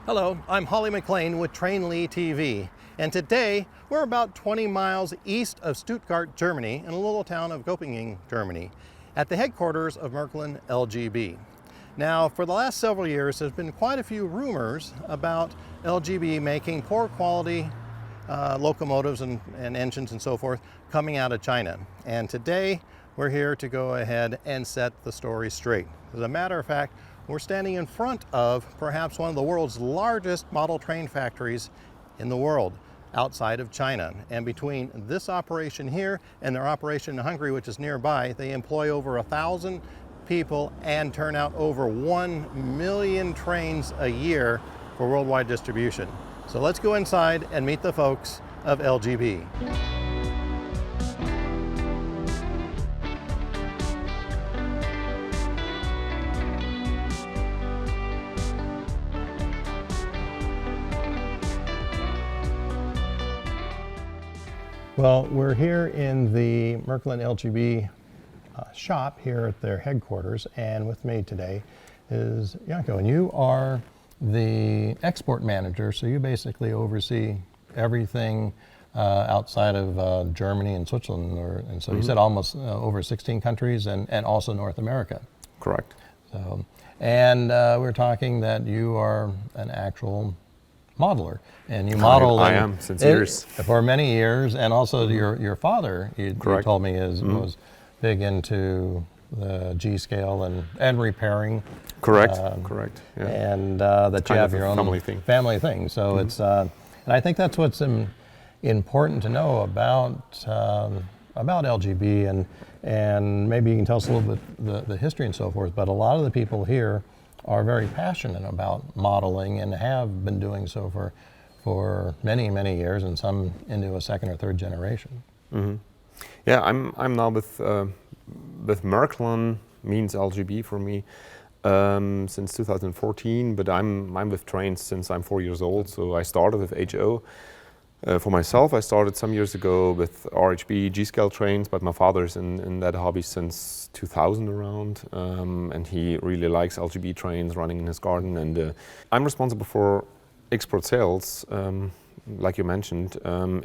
Hello, I'm Holly McLean with Trainli TV, and today we're about 20 miles east of Stuttgart, Germany, in a little town of Göppingen, Germany, at the headquarters of Märklin LGB. Now, for the last several years, there's been quite a few rumors about LGB making poor quality locomotives and engines and so forth coming out of China. And today we're here to go ahead and set the story straight. As a matter of fact, we're standing in front of perhaps one of the world's largest model train factories in the world outside of China. And between this operation here and their operation in Hungary, which is nearby, they employ over 1,000 people and turn out over 1 million trains a year for worldwide distribution. So let's go inside and meet the folks of LGB. Well, we're here in the Märklin LGB shop here at their headquarters, and with me today is Janko, and you are the export manager, so you basically oversee everything outside of Germany and Switzerland, and so you said almost over 16 countries and also North America. Correct. So, and we're talking that you are an actual modeler, and you model. I am since years. For many years, and also your father, you told me, was big into the G scale and repairing. Correct. Correct. Yeah. And that you have your own family thing. So it's, and I think that's what's important to know about LGB, and maybe you can tell us a little bit the history and so forth. But a lot of the people here are very passionate about modeling and have been doing so for many, many years, and some into a second or third generation. Mm-hmm. Yeah, I'm now with Märklin, means LGB for me, since 2014, but I'm with trains since I'm 4 years old. So I started with HO. For myself, I started some years ago with RHB G-scale trains, but my father's in that hobby since 2000 around, and he really likes LGB trains running in his garden. And I'm responsible for export sales, like you mentioned.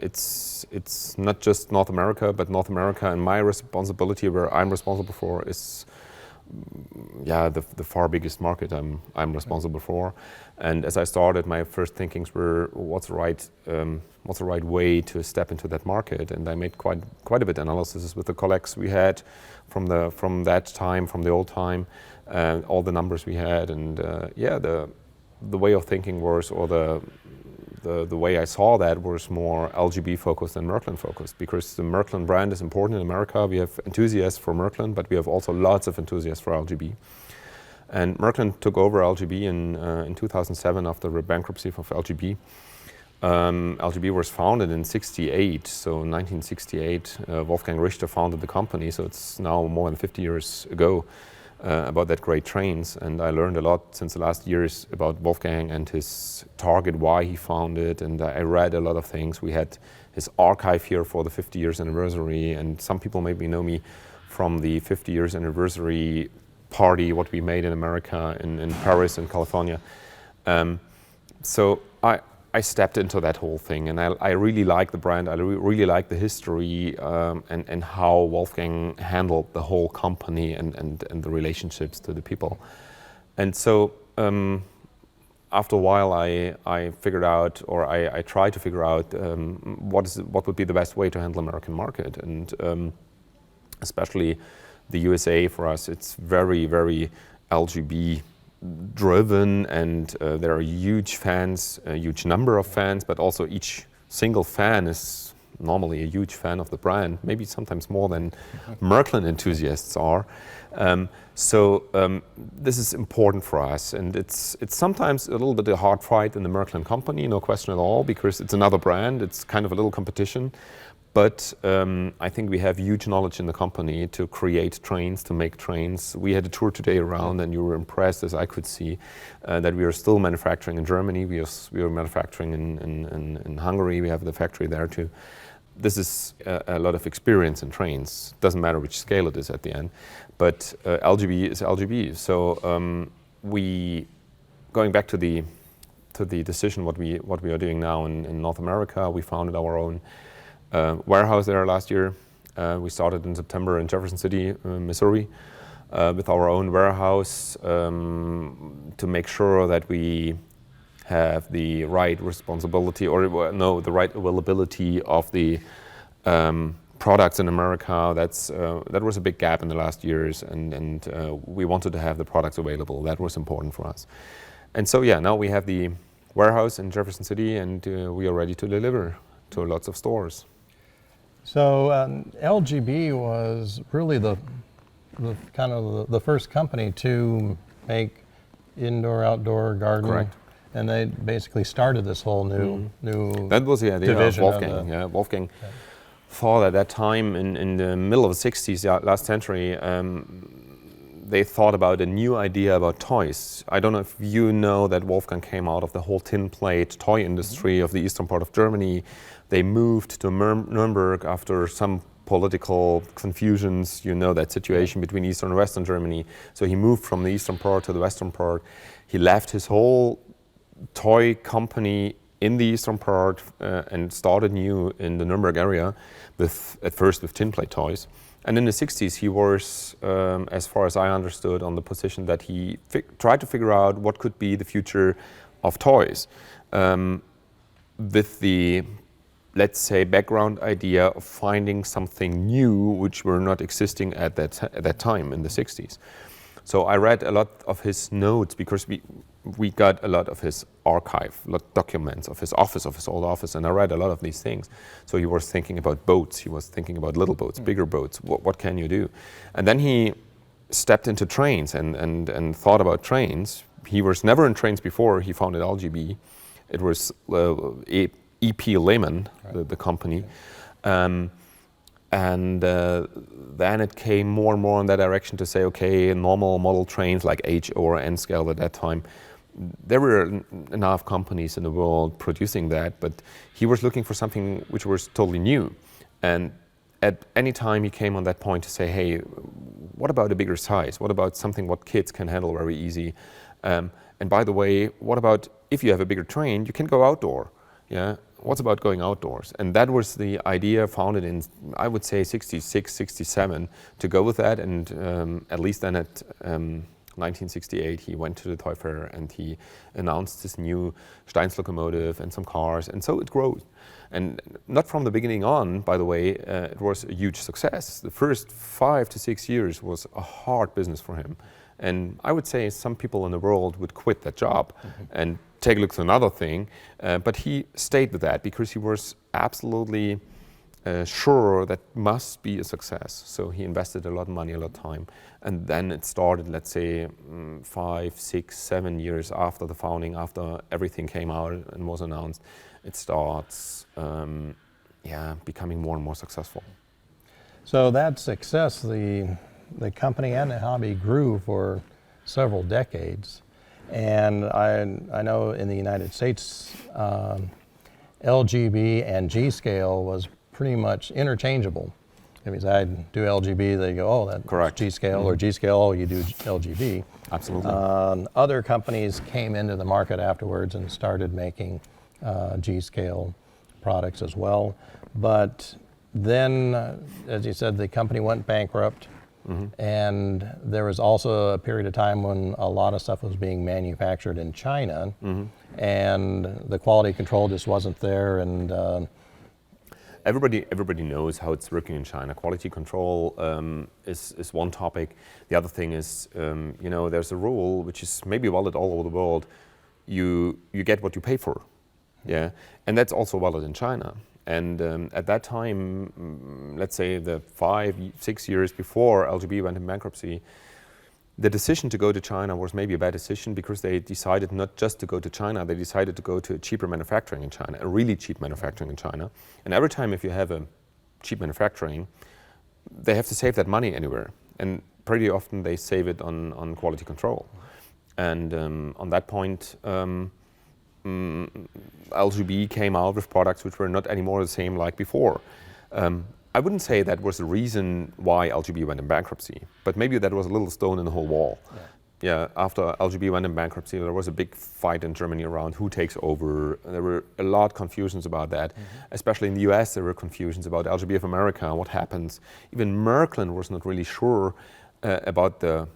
It's not just North America, but North America, and my responsibility, where I'm responsible for, is the far biggest market I'm responsible for. And as I started, my first thinkings were what's the right way to step into that market, and I made quite a bit of analysis with the colleagues we had from that time, from the old time, all the numbers we had, and the way of thinking was, or the way I saw that was more LGB focused than Märklin focused, because the Märklin brand is important in America. We have enthusiasts for Märklin, but we have also lots of enthusiasts for LGB. And Märklin took over LGB in 2007 after the bankruptcy of LGB. LGB was founded in 1968, so 1968 Wolfgang Richter founded the company, so it's now more than 50 years ago. About that great trains, and I learned a lot since the last years about Wolfgang and his target, why he founded, and I read a lot of things. We had his archive here for the 50 years anniversary, and some people maybe know me from the 50 years anniversary party what we made in America, in Paris and California. So I stepped into that whole thing, and I really like the brand. I really like the history and how Wolfgang handled the whole company and the relationships to the people. And so after a while, I figured out, or I tried to figure out what would be the best way to handle American market, and especially the USA for us. It's very, very LGB driven, and there are huge fans, a huge number of fans, but also each single fan is normally a huge fan of the brand, maybe sometimes more than Märklin enthusiasts are. So this is important for us, and it's sometimes a little bit a hard fight in the Märklin company, no question at all, because it's another brand, it's kind of a little competition. But I think we have huge knowledge in the company to create trains, to make trains. We had a tour today around, and you were impressed, as I could see, that we are still manufacturing in Germany. We are manufacturing in Hungary. We have the factory there too. This is a lot of experience in trains. Doesn't matter which scale it is at the end. But LGB is LGB. So going back to the after the decision what we are doing now in North America, we founded our own warehouse there last year. We started in September in Jefferson City, Missouri, with our own warehouse to make sure that we have the right responsibility or no, the right availability of the products in America. That was a big gap in the last years, and we wanted to have the products available. That was important for us. And so yeah, now we have the warehouse in Jefferson City, and we are ready to deliver to lots of stores. So LGB was really the kind of the first company to make indoor-outdoor garden. Correct. And they basically started this whole new That was the idea of division Wolfgang. Wolfgang thought at that time in the middle of the 60s, last century, they thought about a new idea about toys. I don't know if you know that Wolfgang came out of the whole tin plate toy industry of the eastern part of Germany. They moved to Nuremberg after some political confusions, you know, that situation between Eastern and Western Germany. So he moved from the eastern part to the western part. He left his whole toy company in the eastern part and started new in the Nuremberg area, at first with tin plate toys. And in the 60s, he was, as far as I understood, on the position that he tried to figure out what could be the future of toys, with the, let's say, background idea of finding something new which were not existing at that time in the 60s. So I read a lot of his notes because we got a lot of his archive, a lot of documents of his office, of his old office, and I read a lot of these things. So he was thinking about boats, he was thinking about little boats, bigger boats, what can you do? And then he stepped into trains and thought about trains. He was never in trains before he founded LGB. It was EP Lehman, the company. And then it came more and more in that direction to say, okay, normal model trains like H or N scale at that time, there were enough companies in the world producing that, but he was looking for something which was totally new. And at any time he came on that point to say, hey, what about a bigger size? What about something what kids can handle very easy? And by the way, what about if you have a bigger train, you can go outdoor, yeah? What's about going outdoors? And that was the idea founded in, I would say, 66, 67, to go with that. And at least then at 1968, he went to the toy fair and he announced this new Steins locomotive and some cars. And so it grew. And not from the beginning on, by the way, it was a huge success. The first 5 to 6 years was a hard business for him. And I would say some people in the world would quit that job and take a look to another thing. But he stayed with that because he was absolutely sure that must be a success. So he invested a lot of money, a lot of time. And then it started, let's say, 5, 6, 7 years after the founding, after everything came out and was announced, it starts becoming more and more successful. So that success, the company and the hobby grew for several decades. And I know in the United States, LGB and G-scale was pretty much interchangeable. That means I do LGB, they go, oh, that's G-scale, or G-scale, oh, you do LGB. Absolutely. Other companies came into the market afterwards and started making G-scale products as well. But then, as you said, the company went bankrupt. And there was also a period of time when a lot of stuff was being manufactured in China, and the quality control just wasn't there. And everybody knows how it's working in China. Quality control is one topic. The other thing is, you know, there's a rule which is maybe valid all over the world. You get what you pay for, yeah, and that's also valid in China. And at that time, let's say the 5, 6 years before LGB went in bankruptcy, the decision to go to China was maybe a bad decision because they decided not just to go to China, they decided to go to a cheaper manufacturing in China, a really cheap manufacturing in China. And every time if you have a cheap manufacturing, they have to save that money anywhere. And pretty often they save it on quality control. And on that point, LGB came out with products which were not anymore the same like before. I wouldn't say that was the reason why LGB went in bankruptcy, but maybe that was a little stone in the whole wall. after LGB went in bankruptcy, there was a big fight in Germany around who takes over. There were a lot of confusions about that. Especially in the US, there were confusions about LGB of America, what happens. Even Merklin was not really sure about the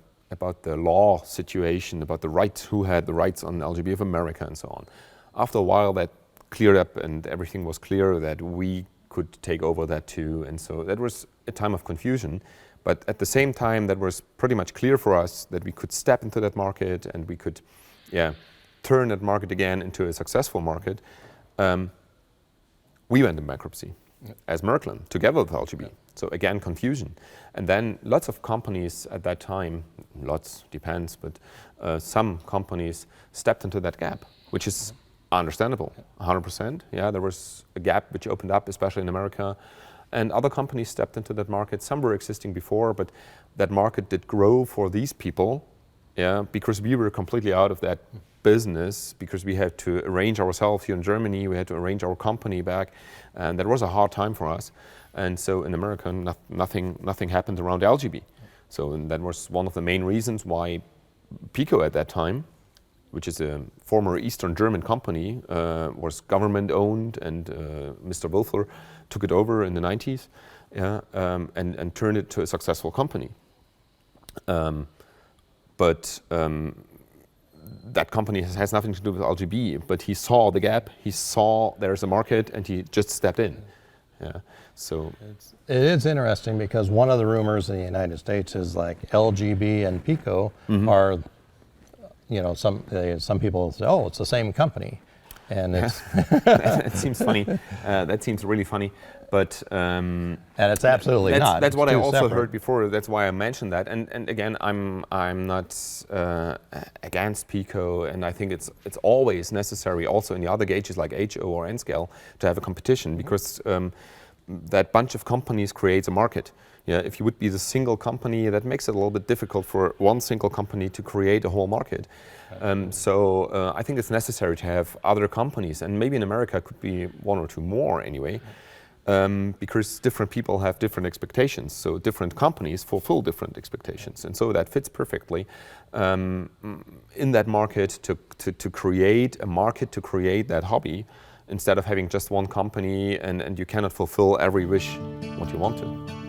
law situation, about the rights, who had the rights on LGB of America and so on. After a while, that cleared up and everything was clear that we could take over that too. And so that was a time of confusion. But at the same time, that was pretty much clear for us that we could step into that market and we could turn that market again into a successful market. We went in bankruptcy as Merklin, together with LGB. So again, confusion. And then lots of companies at that time, lots, depends, but some companies stepped into that gap, which is understandable, 100%. Yeah, there was a gap which opened up, especially in America. And other companies stepped into that market. Some were existing before, but that market did grow for these people, because we were completely out of that business, because we had to arrange ourselves here in Germany, we had to arrange our company back, and that was a hard time for us. And so in America, nothing happened around LGB. So and that was one of the main reasons why Pico at that time, which is a former Eastern German company, was government owned, and Mr. Wilfer took it over in the 90s, and turned it to a successful company. But that company has nothing to do with LGB, but he saw the gap, he saw there's a market, and he just stepped in. So it is interesting because one of the rumors in the United States is like LGB and Pico are, some people say, oh, it's the same company. And it's it seems funny. That seems really funny, but and it's absolutely not. That's what I also separate. heard before. That's why I mentioned that. And again, I'm not against Pico, and I think it's always necessary, also in the other gauges like HO or N scale, to have a competition, because that bunch of companies creates a market. If you would be the single company, that makes it a little bit difficult for one single company to create a whole market. So I think it's necessary to have other companies, and maybe in America could be one or two more anyway, because different people have different expectations. So different companies fulfill different expectations, and so that fits perfectly in that market to create a market, to create that hobby, instead of having just one company and you cannot fulfill every wish what you want to.